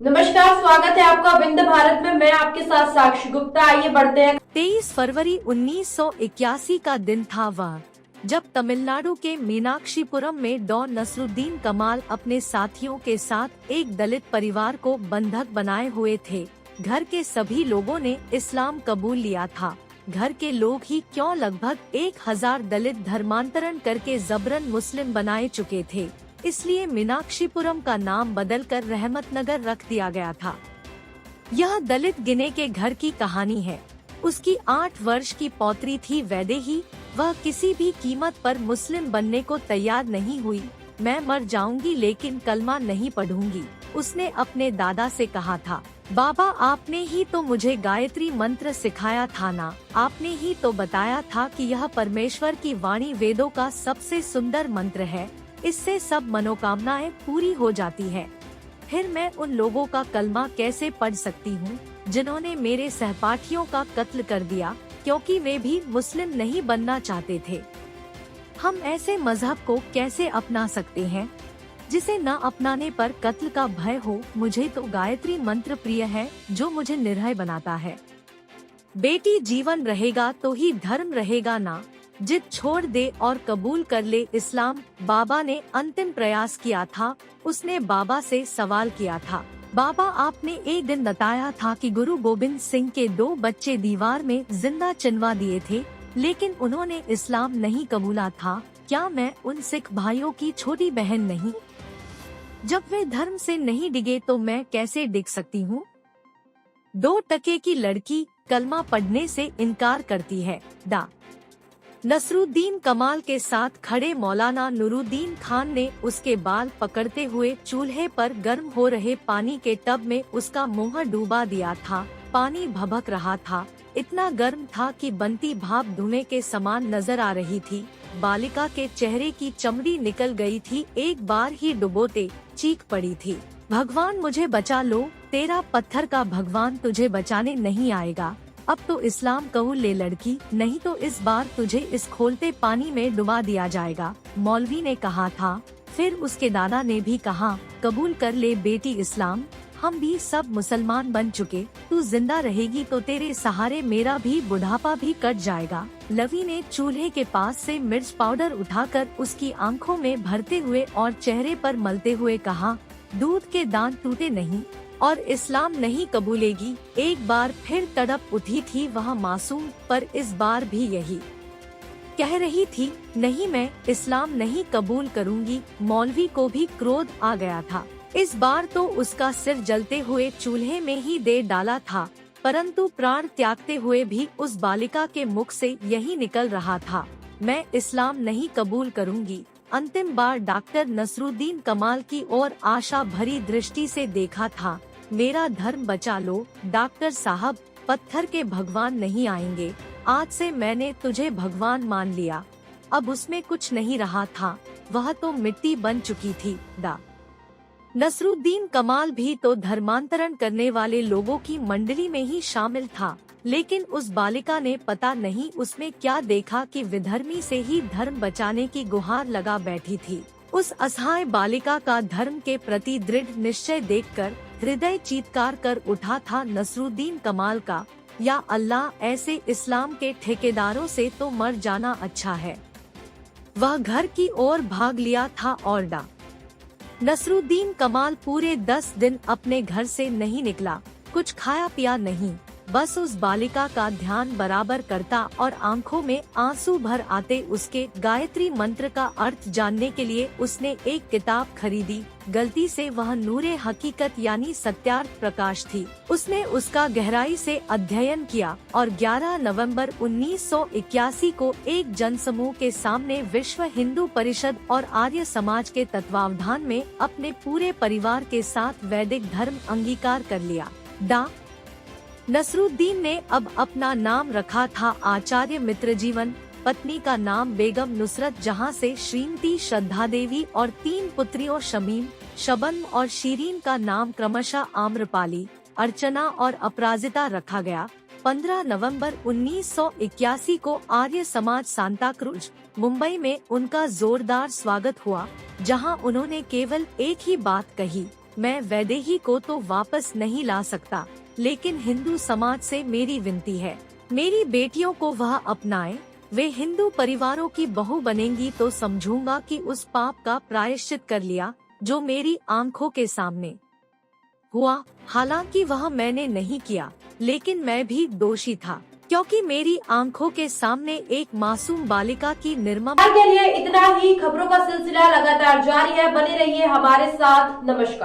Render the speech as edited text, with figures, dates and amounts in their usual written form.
नमस्कार, स्वागत है आपका विंध्य भारत में। मैं आपके साथ साक्षी गुप्ता। आइए बढ़ते हैं। 23 फरवरी 1981 का दिन था वह, जब तमिलनाडु के मीनाक्षीपुरम में डॉन नसरुद्दीन कमाल अपने साथियों के साथ एक दलित परिवार को बंधक बनाए हुए थे। घर के सभी लोगों ने इस्लाम कबूल लिया था। घर के लोग ही क्यों, लगभग 1000 दलित धर्मांतरण करके जबरन मुस्लिम बनाए चुके थे। इसलिए मीनाक्षीपुरम का नाम बदलकर रहमतनगर रख दिया गया था। यह दलित गिने के घर की कहानी है। उसकी 8 वर्ष की पौत्री थी वैदेही। वह किसी भी कीमत पर मुस्लिम बनने को तैयार नहीं हुई। मैं मर जाऊंगी लेकिन कलमा नहीं पढ़ूंगी, उसने अपने दादा से कहा था। बाबा, आपने ही तो मुझे गायत्री मंत्र सिखाया था ना। आपने ही तो बताया था कि यह परमेश्वर की वाणी, वेदों का सबसे सुंदर मंत्र है। इससे सब मनोकामनाएं पूरी हो जाती है। फिर मैं उन लोगों का कलमा कैसे पढ़ सकती हूँ जिन्होंने मेरे सहपाठियों का कत्ल कर दिया, क्योंकि वे भी मुस्लिम नहीं बनना चाहते थे। हम ऐसे मजहब को कैसे अपना सकते हैं जिसे न अपनाने पर कत्ल का भय हो। मुझे तो गायत्री मंत्र प्रिय है, जो मुझे निर्भय बनाता है। बेटी, जीवन रहेगा तो ही धर्म रहेगा ना। जिद छोड़ दे और कबूल कर ले इस्लाम। बाबा ने अंतिम प्रयास किया था। उसने बाबा से सवाल किया था, बाबा, आपने एक दिन बताया था कि गुरु गोविंद सिंह के 2 बच्चे दीवार में जिंदा चिनवा दिए थे, लेकिन उन्होंने इस्लाम नहीं कबूला था। क्या मैं उन सिख भाइयों की छोटी बहन नहीं? जब वे धर्म से नहीं डिगे तो मैं कैसे डिग सकती हूँ? 2 टके की लड़की कलमा पढ़ने से इनकार करती है। डॉ नसरुद्दीन कमाल के साथ खड़े मौलाना नूरुद्दीन खान ने उसके बाल पकड़ते हुए चूल्हे पर गर्म हो रहे पानी के टब में उसका मुंह डूबा दिया था। पानी भभक रहा था, इतना गर्म था कि बनती भाप धुएं के समान नजर आ रही थी। बालिका के चेहरे की चमड़ी निकल गई थी। एक बार ही डुबोते चीख पड़ी थी, भगवान मुझे बचा लो, तेरा पत्थर का भगवान तुझे बचाने नहीं आएगा। अब तो इस्लाम कबूल ले लड़की, नहीं तो इस बार तुझे इस खोलते पानी में डुबा दिया जाएगा, मौलवी ने कहा था। फिर उसके दादा ने भी कहा, कबूल कर ले बेटी इस्लाम, हम भी सब मुसलमान बन चुके। तू जिंदा रहेगी तो तेरे सहारे मेरा भी बुढ़ापा भी कट जाएगा। लवी ने चूल्हे के पास से मिर्च पाउडर उठाकर उसकी आंखों में भरते हुए और चेहरे पर मलते हुए कहा, दूध के दांत टूटे नहीं और इस्लाम नहीं कबूलेगी। एक बार फिर तड़प उठी थी वह मासूम, पर इस बार भी यही कह रही थी, नहीं, मैं इस्लाम नहीं कबूल करूंगी। मौलवी को भी क्रोध आ गया था। इस बार तो उसका सिर जलते हुए चूल्हे में ही दे डाला था, परंतु प्राण त्यागते हुए भी उस बालिका के मुख से यही निकल रहा था, मैं इस्लाम नहीं कबूल करूंगी। अंतिम बार डॉक्टर नसरुद्दीन कमाल की ओर आशा भरी दृष्टि से देखा था। मेरा धर्म बचा लो डॉक्टर साहब, पत्थर के भगवान नहीं आएंगे। आज से मैंने तुझे भगवान मान लिया। अब उसमें कुछ नहीं रहा था, वह तो मिट्टी बन चुकी थी। डॉ नसरुद्दीन कमाल भी तो धर्मांतरण करने वाले लोगों की मंडली में ही शामिल था, लेकिन उस बालिका ने पता नहीं उसमें क्या देखा कि विधर्मी से ही धर्म बचाने की गुहार लगा बैठी थी। उस असहाय बालिका का धर्म के प्रति दृढ़ निश्चय देखकर हृदय चीत्कार कर उठा था नसरुद्दीन कमाल का, या अल्लाह, ऐसे इस्लाम के ठेकेदारों से तो मर जाना अच्छा है। वह घर की ओर भाग लिया था और डॉ नसरुद्दीन कमाल पूरे 10 दिन अपने घर से नहीं निकला, कुछ खाया पिया नहीं, बस उस बालिका का ध्यान बराबर करता और आंखों में आंसू भर आते उसके गायत्री मंत्र का अर्थ जानने के लिए उसने एक किताब खरीदी। गलती से वह नूरे हकीकत यानी सत्यार्थ प्रकाश थी। उसने उसका गहराई से अध्ययन किया और 11 नवंबर 1981 को एक जनसमूह के सामने विश्व हिंदू परिषद और आर्य समाज के तत्वावधान में अपने पूरे परिवार के साथ वैदिक धर्म अंगीकार कर लिया। डॉ नसरुद्दीन ने अब अपना नाम रखा था आचार्य मित्रजीवन। पत्नी का नाम बेगम नुसरत जहां से श्रीमती श्रद्धा देवी और 3 पुत्रियों शमीम, शबन और शीरीन का नाम क्रमशः आम्रपाली, अर्चना और अपराजिता रखा गया। 15 नवंबर 1981 को आर्य समाज सांता क्रूज, मुंबई में उनका जोरदार स्वागत हुआ, जहां उन्होंने केवल एक ही बात कही, मैं वैदेही को तो वापस नहीं ला सकता, लेकिन हिंदू समाज से मेरी विनती है, मेरी बेटियों को वह अपनाए। वे हिंदू परिवारों की बहू बनेंगी तो समझूंगा कि उस पाप का प्रायश्चित कर लिया जो मेरी आंखों के सामने हुआ। हालांकि वह मैंने नहीं किया, लेकिन मैं भी दोषी था, क्योंकि मेरी आंखों के सामने एक मासूम बालिका की निर्मम। के लिए इतना ही। खबरों का सिलसिला लगातार जारी है, बने रहिए हमारे साथ। नमस्कार।